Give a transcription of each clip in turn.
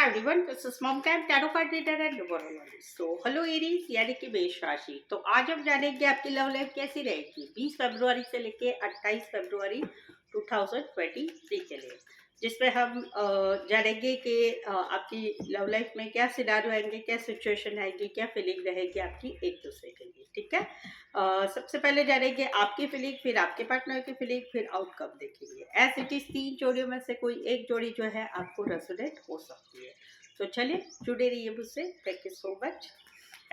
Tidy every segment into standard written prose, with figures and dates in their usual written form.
Everyone, this is mom cam tarot card reader and numerologist. So hello Aries यानी कि मेष राशि। तो आज हम जानेंगे आपकी लव लाइफ कैसी रहेगी 20 फरवरी से लेके 28 फरवरी 2023 के लिए, जिसमें हम जानेंगे कि आपकी लव लाइफ में क्या सिनारियो आएंगे, क्या सिचुएशन आएगी, क्या फीलिंग रहेगी आपकी एक दूसरे के लिए। ठीक है, सबसे पहले जानेंगे आपकी फीलिंग, फिर आपके पार्टनर की फीलिंग, फिर आउटकम देखेंगे। एज इट इज 3 जोड़ियों में से कोई एक जोड़ी जो है आपको रेजोनेट हो सकती है। तो चलिए जुड़े रहिए मुझसे। Thank you so much.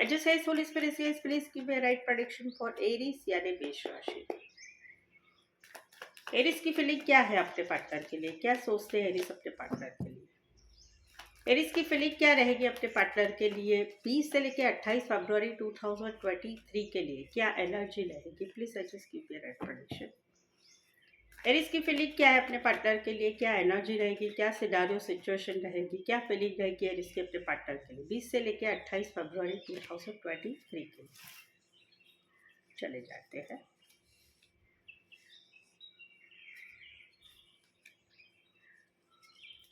And just as holy spirit says, please give me right prediction for Aries यानी मेष राशि। एरीज की फीलिंग क्या है अपने पार्टनर के लिए, क्या सोचते हैं एरीज अपने पार्टनर के लिए। एरीज की फीलिंग क्या रहेगी अपने पार्टनर के लिए 20 से लेकर 28 फरवरी 2023 के लिए, क्या एनर्जी रहेगी। Please just give me right prediction. Aries की फीलिंग क्या है अपने पार्टनर के लिए, क्या एनर्जी रहेगी, क्या सिनारियो सिचुएशन रहेगी, क्या फीलिंग रहेगी एरीज के अपने पार्टनर के लिए 20 से लेकर 28 फरवरी 2023 के लिए। चले जाते हैं।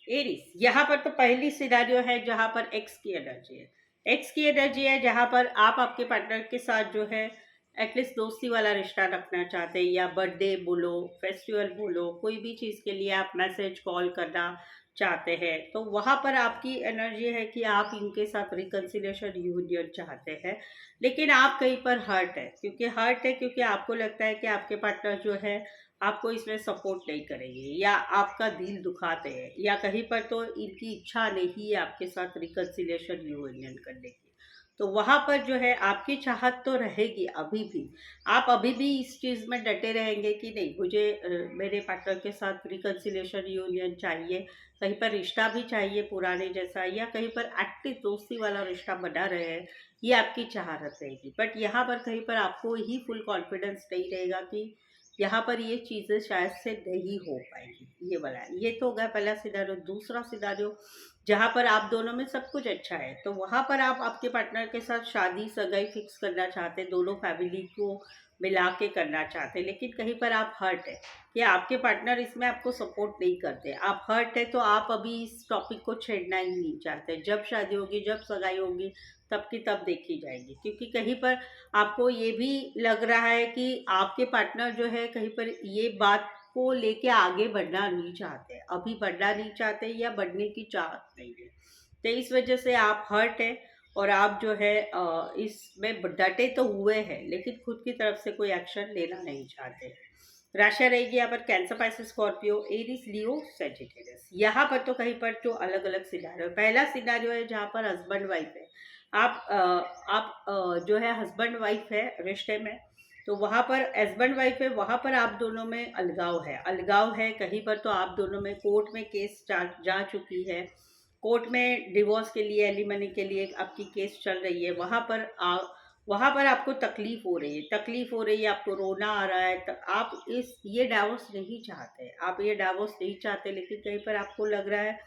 एरीज, यहाँ पर तो पहली सिनारियो है जहाँ पर एक्स की एनर्जी है। एक्स की एनर्जी है जहाँ पर आप आपके पार्टनर के साथ जो है एटलीस्ट दोस्ती वाला रिश्ता रखना चाहते हैं, या बर्थडे बोलो, फेस्टिवल बोलो, कोई भी चीज़ के लिए आप मैसेज कॉल करना चाहते हैं। तो वहाँ पर आपकी एनर्जी है कि आप इनके साथ रिकन्सिलेशन यूनियन चाहते हैं, लेकिन आप कहीं पर हर्ट है, क्योंकि आपको लगता है कि आपके पार्टनर जो है आपको इसमें सपोर्ट नहीं करेंगे, या आपका दिल दुखाते हैं, या कहीं पर तो इनकी इच्छा नहीं है आपके साथ रिकन्सिलेशन यूनियन करने की। तो वहाँ पर जो है आपकी चाहत तो रहेगी अभी भी, आप अभी भी इस चीज़ में डटे रहेंगे कि नहीं, मुझे मेरे पार्टनर के साथ रिकन्सिलेशन यूनियन चाहिए, कहीं पर रिश्ता भी चाहिए पुराने जैसा, या कहीं पर एक्टिव दोस्ती वाला रिश्ता बना रहे हैं, ये आपकी चाहत रहेगी। बट यहाँ पर कहीं पर आपको ही फुल कॉन्फिडेंस नहीं रहेगा कि यहाँ पर ये चीज़ें शायद से नहीं हो पाएगी। ये वाला ये तो हो गया पहला सिनारियो। दूसरा सिनारियो जहाँ पर आप दोनों में सब कुछ अच्छा है, तो वहाँ पर आप आपके पार्टनर के साथ शादी सगाई फिक्स करना चाहते हैं, दोनों फैमिली को मिला के करना चाहते हैं, लेकिन कहीं पर आप हर्ट है कि आपके पार्टनर इसमें आपको सपोर्ट नहीं करते। आप हर्ट है तो आप अभी इस टॉपिक को छेड़ना ही नहीं चाहते। जब शादी होगी, जब सगाई होगी, तब की तब देखी जाएगी, क्योंकि कहीं पर आपको ये भी लग रहा है कि आपके पार्टनर जो है कहीं पर ये बात को लेके आगे बढ़ना नहीं चाहते, अभी बढ़ना नहीं चाहते, या बढ़ने की चाहत नहीं है। तो इस वजह से आप हर्ट है, और आप जो है इसमें डटे तो हुए हैं, लेकिन खुद की तरफ से कोई एक्शन लेना नहीं चाहते। राशि रहेगी यहाँ पर कैंसर, पाइसेस, स्कॉर्पियो, एरीज, लियो, सेजिटेरियस। यहाँ पर तो कहीं पर जो अलग अलग सिनारियो है। पहला सिनारियो है जहाँ पर हस्बैंड वाइफ है, आप जो है हस्बैंड वाइफ है रिश्ते में, तो वहाँ पर हस्बैंड वाइफ है, वहाँ पर आप दोनों में अलगाव है कहीं पर तो आप दोनों में कोर्ट में केस जा चुकी है, कोर्ट में डिवोर्स के लिए, एलिमनी के लिए आपकी केस चल रही है। वहाँ पर आपको तकलीफ हो रही है, आपको रोना आ रहा है, तो आप इस ये डाइवोर्स नहीं चाहते, आप ये डाइवोर्स नहीं चाहते, लेकिन कहीं पर आपको लग रहा है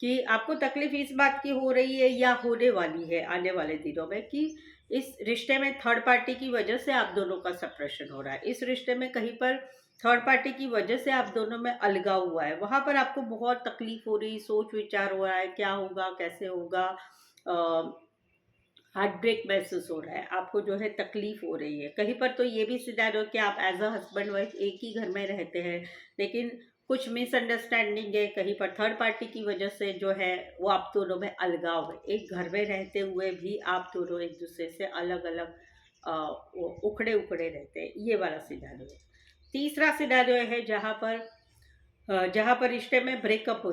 कि आपको तकलीफ इस बात की हो रही है, या होने वाली है आने वाले दिनों में, कि इस रिश्ते में थर्ड पार्टी की वजह से आप दोनों का सेपरेशन हो रहा है, इस रिश्ते में कहीं पर थर्ड पार्टी की वजह से आप दोनों में अलगाव हुआ है। वहाँ पर आपको बहुत तकलीफ हो रही, सोच विचार हो रहा है, क्या होगा, कैसे होगा, हार्ट ब्रेक महसूस हो रहा है, आपको जो है तकलीफ हो रही है। कहीं पर तो ये भी सिनारियो कि आप एज अ हस्बैंड वाइफ एक ही घर में रहते हैं, लेकिन कुछ मिसअंडरस्टैंडिंग है, कहीं पर थर्ड पार्टी की वजह से जो है वो आप दोनों में अलगाव है। एक घर में रहते हुए भी आप दोनों एक दूसरे से अलग अलग उखड़े उखड़े रहते हैं, ये वाला सिनारियो है। तीसरा सिनारियो है जहाँ पर रिश्ते में ब्रेकअप हो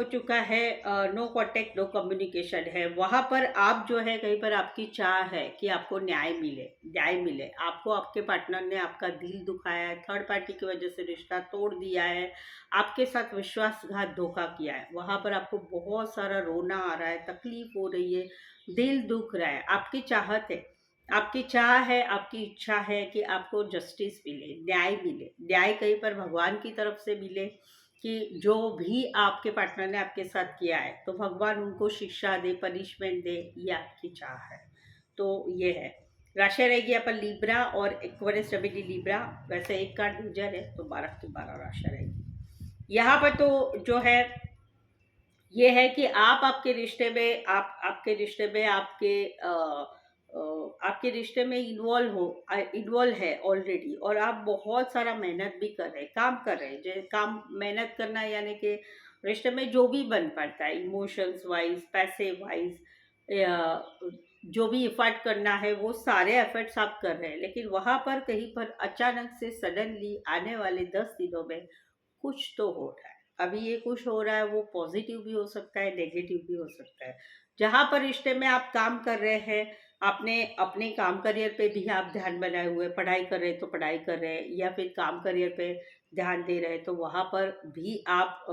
चुका है, नो कांटेक्ट, नो कम्युनिकेशन है। वहाँ पर आप जो है कहीं पर आपकी चाह है कि आपको न्याय मिले। आपको आपके पार्टनर ने आपका दिल दुखाया है, थर्ड पार्टी की वजह से रिश्ता तोड़ दिया है, आपके साथ विश्वासघात धोखा किया है। वहाँ पर आपको बहुत सारा रोना आ रहा है, तकलीफ हो रही है, दिल दुख रहा है। आपकी चाह है, आपकी इच्छा है कि आपको जस्टिस मिले, न्याय कहीं पर भगवान की तरफ से मिले, कि जो भी आपके पार्टनर ने आपके साथ किया है तो भगवान उनको शिक्षा दे, पनिशमेंट दे, ये आपकी चाह है। तो ये है। राशि रहेगी यहाँ पर लिब्रा और एक्वेरियस, जमीनी लिब्रा। वैसे एक कार्ड गुजर है तो 12 की 12 राशि रहेगी यहाँ पर। तो जो है ये है कि आप आपके रिश्ते में आपके रिश्ते में आपके रिश्ते में इन्वॉल्व है ऑलरेडी, और आप बहुत सारा मेहनत भी कर रहे हैं, काम कर रहे हैं। जो काम मेहनत करना यानी कि रिश्ते में जो भी बन पड़ता है, इमोशंस वाइज, पैसे वाइज, या जो भी एफर्ट करना है वो सारे एफर्ट्स आप कर रहे हैं, लेकिन वहां पर कहीं पर अचानक से सडनली आने वाले 10 दिनों में कुछ तो हो रहा है। अभी ये कुछ हो रहा है, वो पॉजिटिव भी हो सकता है, नेगेटिव भी हो सकता है। जहाँ पर रिश्ते में आप काम कर रहे हैं, आपने अपने काम करियर पे भी आप ध्यान बनाए हुए, पढ़ाई कर रहे हैं तो पढ़ाई कर रहे हैं, या फिर काम करियर पे ध्यान दे रहे हैं, तो वहाँ पर भी आप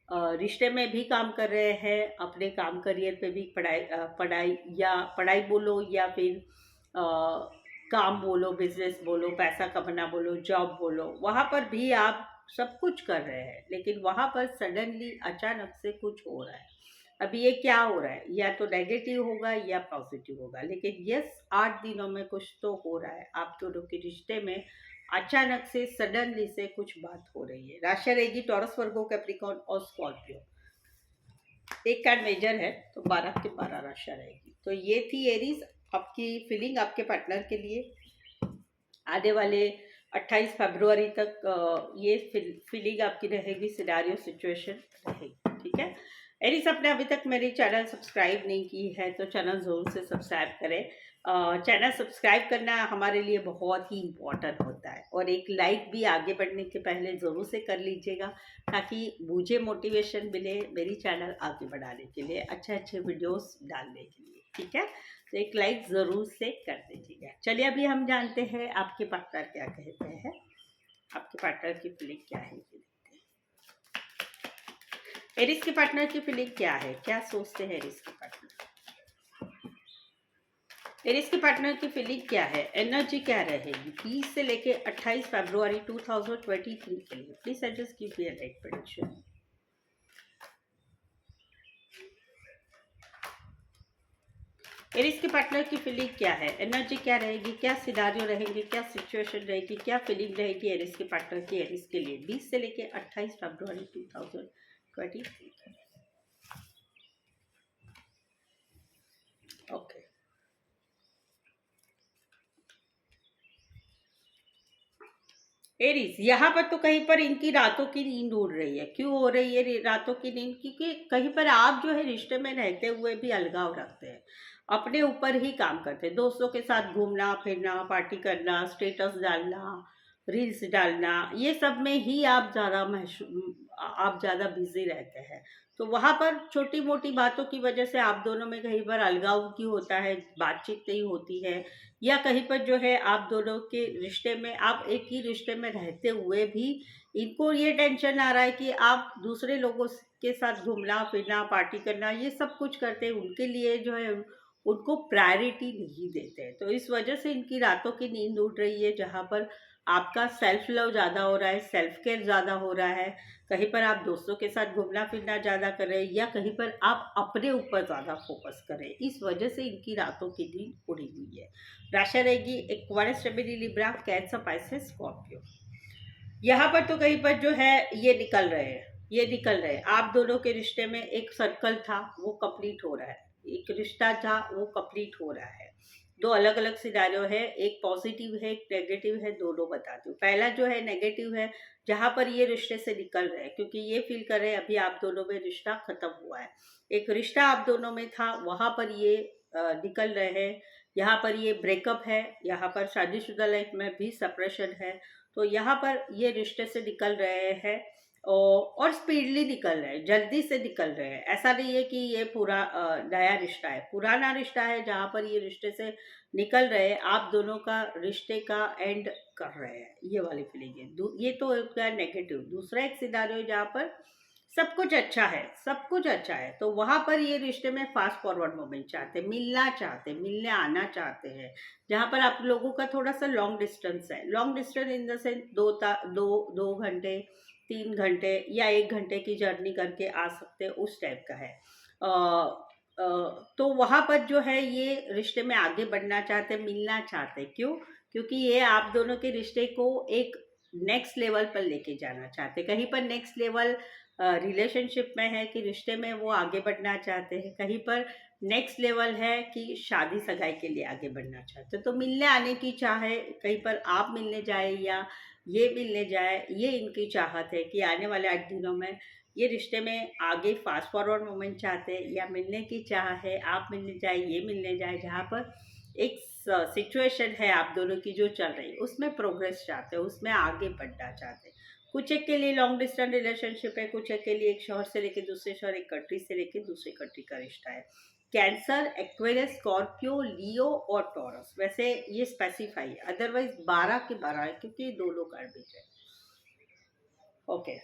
रिश्ते में भी काम कर रहे हैं, अपने काम करियर पे भी पढ़ाई, या पढ़ाई बोलो, या फिर अ, काम बोलो, बिजनेस बोलो, पैसा कमाना बोलो, जॉब बोलो, वहाँ पर भी आप सब कुछ कर रहे हैं, लेकिन वहाँ पर सडनली अचानक से कुछ हो रहा है। अभी ये क्या हो रहा है, या तो नेगेटिव होगा या पॉजिटिव होगा, लेकिन यस 8 दिनों में कुछ तो हो रहा है आप दोनों के रिश्ते में। अचानक से सडनली से कुछ बात हो रही है। राशि रहेगी टॉरस, वर्गो, कैप्रिकॉर्न और स्कॉर्पियो। एक कार्ड मेजर है तो 12 के 12 राशि रहेगी। तो ये थी एरीज, आपकी फीलिंग आपके पार्टनर के लिए आने वाले 28 फरवरी तक। ये फीलिंग आपकी रहेगी, सिनेरियो सिचुएशन रहेगी, ठीक है। एरीज, आपने अभी तक मेरी चैनल सब्सक्राइब नहीं की है तो चैनल ज़रूर से सब्सक्राइब करें। चैनल सब्सक्राइब करना हमारे लिए बहुत ही इम्पोर्टेंट होता है, और एक लाइक भी आगे बढ़ने के पहले ज़रूर से कर लीजिएगा, ताकि मुझे मोटिवेशन मिले मेरी चैनल आगे बढ़ाने के लिए, अच्छे अच्छे वीडियोस डालने के लिए, ठीक है। तो एक लाइक ज़रूर से कर दीजिएगा। चलिए अभी हम जानते हैं आपके पार्टनर क्या कहते हैं, आपके पार्टनर की फीलिंग क्या है, ये देखते हैं। एरिस के पार्टनर की फीलिंग क्या है, क्या सोचते हैं एरिस के पार्टनर। एरिस के पार्टनर की फीलिंग क्या है, एनर्जी क्या रहेगी 20 से लेके 28 फरवरी 2023 के लिए। Please adjust keep your right prediction. Aries के पार्टनर की फीलिंग क्या है, एनर्जी क्या रहेगी, क्या सिनारियो रहेंगे, क्या सिचुएशन रहेगी, क्या फीलिंग रहेगी एरिस के पार्टनर की एरिस के लिए 20 से लेके 28 फरवरी 2023। ओके। एरीज, यहाँ पर तो कहीं पर इनकी रातों की नींद उड़ रही है। क्यों हो रही है रातों की नींद, क्योंकि कहीं पर आप जो है रिश्ते में रहते हुए भी अलगाव रखते हैं, अपने ऊपर ही काम करते हैं। दोस्तों के साथ घूमना फिरना, पार्टी करना, स्टेटस डालना, रील्स डालना, ये सब में ही आप ज़्यादा बिजी रहते हैं। तो वहाँ पर छोटी मोटी बातों की वजह से आप दोनों में कहीं पर अलगाव की होता है, बातचीत नहीं होती है, या कहीं पर जो है आप दोनों के रिश्ते में, आप एक ही रिश्ते में रहते हुए भी इनको ये टेंशन आ रहा है कि आप दूसरे लोगों के साथ घूमना फिरना, पार्टी करना, ये सब कुछ करते हैं, उनके लिए जो है उनको प्रायोरिटी नहीं देते हैं। तो इस वजह से इनकी रातों की नींद उड़ रही है, जहाँ पर आपका सेल्फ लव ज़्यादा हो रहा है, सेल्फ केयर ज़्यादा हो रहा है। कहीं पर आप दोस्तों के साथ घूमना फिरना ज़्यादा कर रहे हैं, या कहीं पर आप अपने ऊपर ज़्यादा फोकस कर रहे हैं। इस वजह से इनकी रातों की नींद उड़ी हुई है। राशि रहेगी Aquarius, Gemini, Libra, cancer, Pisces, Scorpio. यहाँ पर तो कहीं पर जो है ये निकल रहे हैं आप दोनों के रिश्ते में एक सर्कल था वो कंप्लीट हो रहा है, एक रिश्ता था वो कंप्लीट हो रहा है। दो अलग अलग सिनारियो है, एक पॉजिटिव है एक नेगेटिव है, दोनों बताती हूँ। पहला जो है नेगेटिव है, जहाँ पर ये रिश्ते से निकल रहे हैं, क्योंकि ये फील कर रहे हैं अभी आप दोनों में रिश्ता खत्म हुआ है। एक रिश्ता आप दोनों में था, वहां पर ये निकल रहे हैं। यहाँ पर ये ब्रेकअप है, यहाँ पर शादीशुदा लाइफ में भी सेपरेशन है। तो यहाँ पर ये रिश्ते से निकल रहे हैं, और स्पीडली निकल रहे हैं, जल्दी से निकल रहे हैं। ऐसा नहीं है कि ये पूरा नया रिश्ता है, पुराना रिश्ता है, जहाँ पर ये रिश्ते से निकल रहे हैं, आप दोनों का रिश्ते का एंड कर रहे हैं, ये वाली फीलिंग है। ये तो है नेगेटिव। दूसरा एक सिनारियो जहाँ पर सब कुछ अच्छा है, सब कुछ अच्छा है, तो वहां पर ये रिश्ते में फास्ट फॉरवर्ड मोमेंट चाहते हैं, मिलना चाहते हैं, मिलने आना चाहते हैं। जहाँ पर आप लोगों का थोड़ा सा लॉन्ग डिस्टेंस है, long distance in the sense दो घंटे, 3 घंटे या 1 घंटे की जर्नी करके आ सकते हैं, उस टाइप का है। तो वहां पर जो है ये रिश्ते में आगे बढ़ना चाहते हैं, मिलना चाहते हैं। क्यों? क्योंकि ये आप दोनों के रिश्ते को एक नेक्स्ट लेवल पर लेके जाना चाहते हैं, कहीं पर नेक्स्ट लेवल रिलेशनशिप में है कि रिश्ते में वो आगे बढ़ना चाहते हैं, कहीं पर नेक्स्ट लेवल है कि शादी सगाई के लिए आगे बढ़ना चाहते हैं। तो मिलने आने की चाह है, कहीं पर आप मिलने जाए या ये मिलने जाए, ये इनकी चाहत है कि आने वाले 8 दिनों में ये रिश्ते में आगे फास्ट फॉरवर्ड मोमेंट चाहते हैं, या मिलने की चाह है, आप मिलने जाए, ये मिलने जाए, जहाँ पर एक सिचुएशन है आप दोनों की जो चल रही है उसमें प्रोग्रेस चाहते हैं, उसमें आगे बढ़ना चाहते हैं। कुछ एक के लिए लॉन्ग डिस्टेंस रिलेशनशिप है, कुछ एक के लिए एक शहर से लेके दूसरे शहर, एक कंट्री से लेके दूसरी कंट्री का रिश्ता है। कैंसर, एक्वेरियस, स्कॉर्पियो, लियो और टॉरस, वैसे ये स्पेसिफाई है, अदरवाइज 12 के 12 है क्योंकि ये दो लोग अर्बिट है। ओके,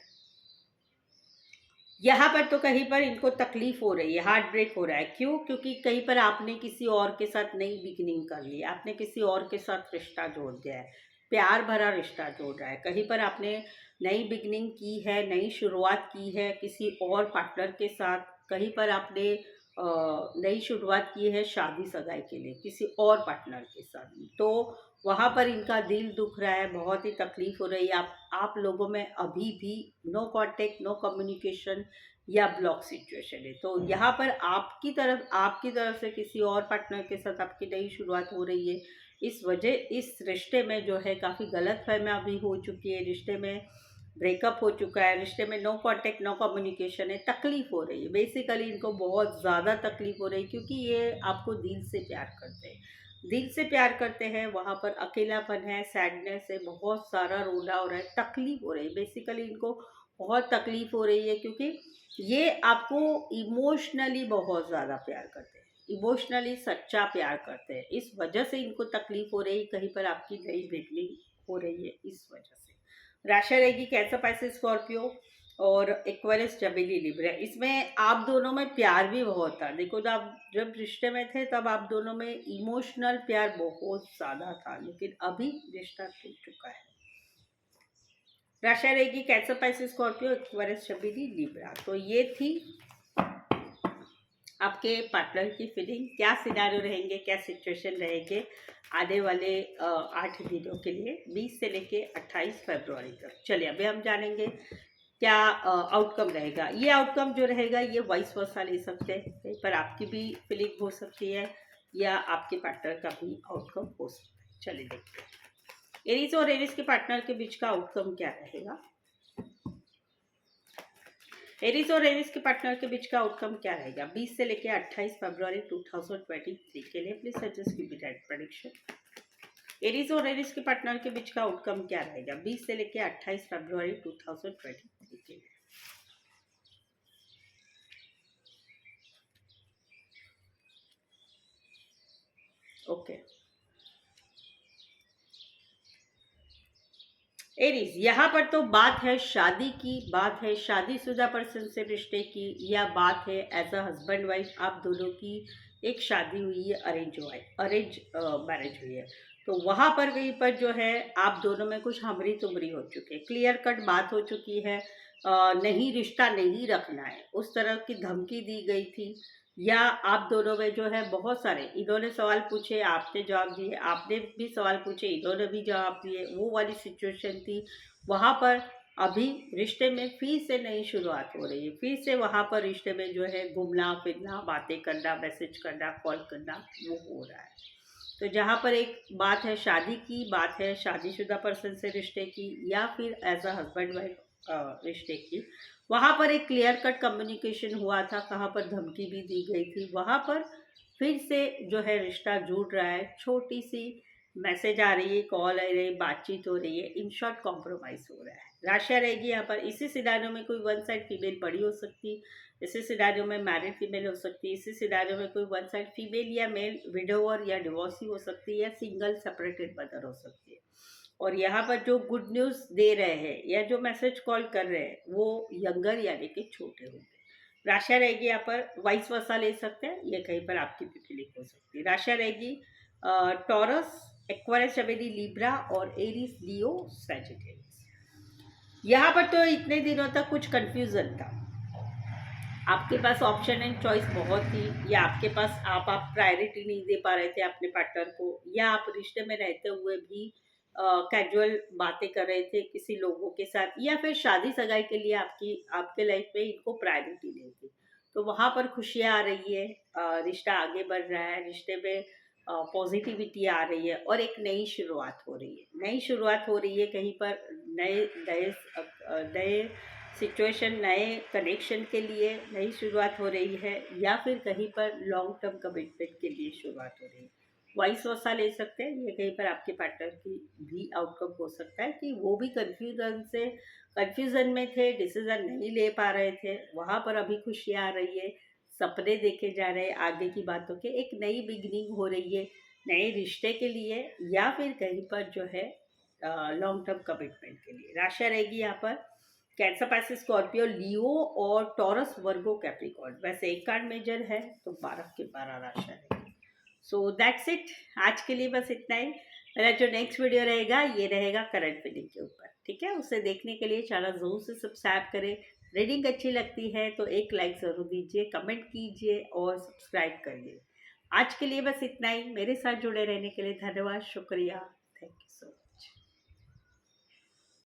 यहाँ पर तो कहीं पर इनको तकलीफ हो रही है, हार्ट ब्रेक हो रहा है। क्यों? क्योंकि कहीं पर आपने किसी और के साथ नई बिगिनिंग कर ली, आपने किसी और के साथ रिश्ता जोड़ दिया है, प्यार भरा रिश्ता जोड़ रहा है। कहीं पर आपने नई बिगिनिंग की है, नई शुरुआत की है किसी और पार्टनर के साथ, कहीं पर आपने नई शुरुआत की है शादी सगाई के लिए किसी और पार्टनर के साथ। तो वहाँ पर इनका दिल दुख रहा है, बहुत ही तकलीफ हो रही है। आप लोगों में अभी भी नो कांटेक्ट, नो कम्युनिकेशन या ब्लॉक सिचुएशन है। तो यहाँ पर आपकी तरफ से किसी और पार्टनर के साथ आपकी नई शुरुआत हो रही है। इस वजह इस रिश्ते में जो है काफ़ी गलतफहमियां भी हो चुकी है, रिश्ते में ब्रेकअप हो चुका है, रिश्ते में नो कांटेक्ट, नो कम्युनिकेशन है, तकलीफ हो रही है। बेसिकली इनको बहुत ज़्यादा तकलीफ हो रही है क्योंकि ये आपको दिल से प्यार करते हैं, दिल से प्यार करते हैं। वहाँ पर अकेलापन है, सैडनेस है, बहुत सारा रोना हो रहा है, तकलीफ हो रही है। बेसिकली इनको बहुत तकलीफ हो रही है क्योंकि ये आपको इमोशनली बहुत ज़्यादा प्यार करते हैं, इमोशनली सच्चा प्यार करते हैं। इस वजह से इनको तकलीफ हो रही है, कहीं पर आपकी नई बिगनिंग हो रही है इस वजह से। राशि रहेगी कैंसर, पाइसेस, स्कॉर्पियो और एक्वेरियस, जमीली, लिब्रा। इसमें आप दोनों में प्यार भी बहुत था। देखो, जब रिश्ते में थे तब आप दोनों में इमोशनल प्यार बहुत ज़्यादा था, लेकिन अभी रिश्ता टूट चुका है। राशि रहेगी Cancer, Pisces, Scorpio, Aquarius, Gemini, Libra. तो ये थी आपके पार्टनर की फीलिंग। क्या सिनारियो रहेंगे, क्या सिचुएशन रहेंगे आने वाले 8 दिनों के लिए, 20 से लेके 28 फरवरी तक। चलिए अभी हम जानेंगे क्या आउटकम रहेगा। ये आउटकम जो रहेगा ये वाइस वर्सा ले सकते हैं, कहीं पर आपकी भी फीलिंग हो सकती है या आपके पार्टनर का भी आउटकम हो सकता है। चलिए देखते हैं एरीज और एरीज के पार्टनर के बीच का आउटकम क्या रहेगा। एरीज और एरीज के पार्टनर के बीच का आउटकम क्या रहेगा 20 से लेके 28 फरवरी 2023 के लिए। Please suggest give me that prediction. Aries और एरीज के पार्टनर के बीच का आउटकम क्या रहेगा 20 से लेके 28 फरवरी 2023 के लिए। ओके, एरीज, यहाँ पर तो बात है शादी की, बात है शादीशुदा पर्सन से रिश्ते की, या बात है एज अ हस्बैंड वाइफ आप दोनों की एक शादी हुई है, अरेंज मैरिज हुई है। तो वहाँ पर कहीं पर जो है आप दोनों में कुछ हमरी तुमरी हो चुके हैं, क्लियर कट बात हो चुकी है। नहीं, रिश्ता नहीं रखना है, उस तरह की धमकी दी गई थी, या आप दोनों में जो है बहुत सारे, इन्होंने सवाल पूछे, आपने जवाब दिए, आपने भी सवाल पूछे, इन्होंने भी जवाब दिए, वो वाली सिचुएशन थी। वहाँ पर अभी रिश्ते में फिर से नई शुरुआत हो रही है, फिर से वहाँ पर रिश्ते में जो है घूमना फिरना, बातें करना, मैसेज करना, कॉल करना, वो हो रहा है। तो जहाँ पर एक बात है शादी की, बात है शादीशुदा पर्सन से रिश्ते की, या फिर एज अ हस्बैंड वाइफ रिश्ते की, वहाँ पर एक क्लियर कट कम्युनिकेशन हुआ था, कहाँ पर धमकी भी दी गई थी, वहाँ पर फिर से जो है रिश्ता जुड़ रहा है। छोटी सी मैसेज आ रही है, कॉल आ रही है, बातचीत हो रही है, इन शॉर्ट कॉम्प्रोमाइज़ हो रहा है। राशि रहेगी यहाँ पर, इसी सिनारियों में कोई वन साइड फीमेल बड़ी हो सकती, इसी सिनारियो में मैरिड फीमेल हो सकती है, इसी सिनारियो में कोई वन साइड फीमेल या मेल विडोवर या डिवोर्सी हो सकती है, या सिंगल सेपरेटेड मदर हो सकती है। और यहाँ पर जो गुड न्यूज़ दे रहे हैं या जो मैसेज कॉल कर रहे हैं वो यंगर यानी कि छोटे होंगे। राशि रहेगी यहाँ पर, वाइस वर्सा ले सकते हैं, ये कहीं पर आपकी भी फीलिंग हो सकती है। राशि रहेगी टॉरस, एक्वेरियस, जमीली, लिब्रा और एरीज, लियो, सैजिटेरियस। यहाँ पर तो इतने दिनों तक कुछ कंफ्यूजन था, आपके पास ऑप्शन एंड चॉइस बहुत थी, या आपके पास आप प्रायोरिटी नहीं दे पा रहे थे अपने पार्टनर को, या आप रिश्ते में रहते हुए भी कैजुअल बातें कर रहे थे किसी लोगों के साथ, या फिर शादी सगाई के लिए आपके लाइफ में इनको प्रायोरिटी नहीं थी, तो वहां पर खुशियां आ रही है, रिश्ता आगे बढ़ रहा है, रिश्ते में पॉजिटिविटी आ रही है और एक नई शुरुआत हो रही है, नई शुरुआत हो रही है कहीं पर, नए नए नए सिचुएशन, नए कनेक्शन के लिए नई शुरुआत हो रही है, या फिर कहीं पर लॉन्ग टर्म कमिटमेंट के लिए शुरुआत हो रही है। वॉइस वर्सा ले सकते हैं, ये कहीं पर आपके पार्टनर की भी आउटकम हो सकता है कि वो भी कंफ्यूजन में थे, डिसीजन नहीं ले पा रहे थे, वहां पर अभी खुशियां आ रही है, सपने देखे जा रहे हैं आगे की बातों के, एक नई बिगनिंग हो रही है नए रिश्ते के लिए, या फिर कहीं पर जो है लॉन्ग टर्म कमिटमेंट के लिए। राशि रहेगी यहाँ पर कैंसर, पाइसेस, स्कॉर्पियो, लियो और टॉरस, वर्गो, कैप्रिकॉर्न। वैसे एक कार्ड मेजर है तो 12 के 12 राशि रहेगी। सो दैट्स इट, आज के लिए बस इतना ही। मेरा जो नेक्स्ट वीडियो रहेगा ये रहेगा करंट फीलिंग के ऊपर, ठीक है। उसे देखने के लिए चैनल जरूर से सब्सक्राइब करें। रीडिंग अच्छी लगती है तो एक लाइक ज़रूर दीजिए, कमेंट कीजिए और सब्सक्राइब करिए। आज के लिए बस इतना ही। मेरे साथ जुड़े रहने के लिए धन्यवाद, शुक्रिया, थैंक यू सो मच।